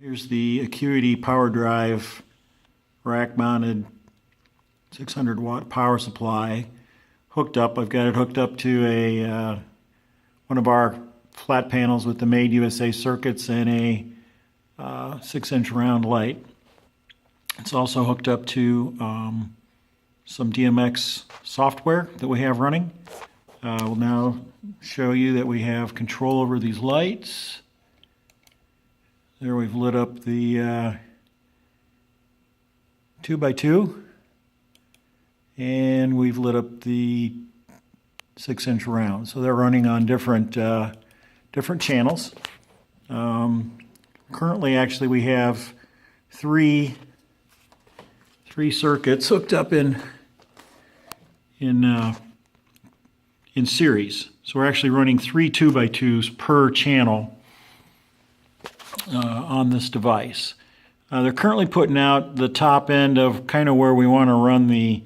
Here's the Acuity Power Drive rack-mounted 600-watt power supply hooked up. I've got it hooked up to a one of our flat panels with the Made USA circuits and a 6-inch round light. It's also hooked up to some DMX software that we have running. We'll now show you that we have control over these lights. There we've lit up the 2x2, and we've lit up the 6-inch round. So they're running on different channels. Currently, actually, we have three circuits hooked up in series. So we're actually running 3 2x2s per channel on this device. They're currently putting out the top end of kind of where we want to run the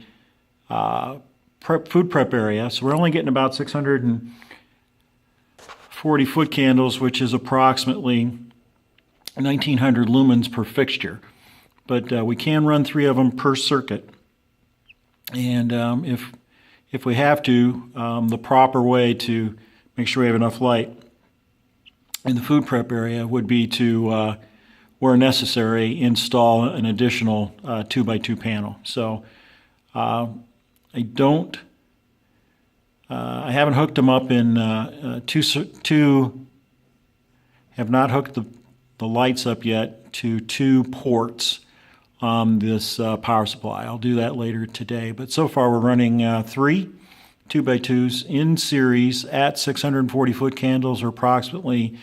food prep area. So we're only getting about 640 foot candles, which is approximately 1900 lumens per fixture. But we can run 3 of them per circuit. And if we have to, the proper way to make sure we have enough light in the food prep area would be to, where necessary, install an additional 2x2 panel. So I haven't hooked them up in have not hooked the lights up yet to 2 ports on this power supply. I'll do that later today. But so far we're running 3 2x2s in series at 640 foot candles, or approximately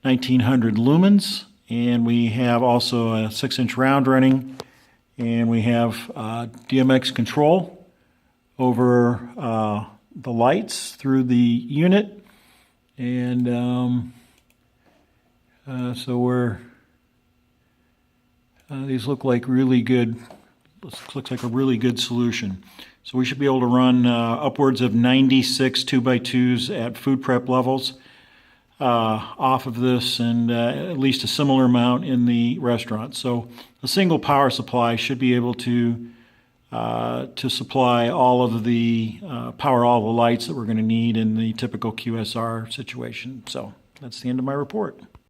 1900 lumens. And we have also a 6-inch round running, and we have DMX control over the lights through the unit. And so we're these look like really good. Looks like a really good solution. So we should be able to run upwards of 96 2x2s at food prep levels off of this, and at least a similar amount in the restaurant. So a single power supply should be able to supply all of the power all the lights that we're going to need in the typical QSR situation. So that's the end of my report.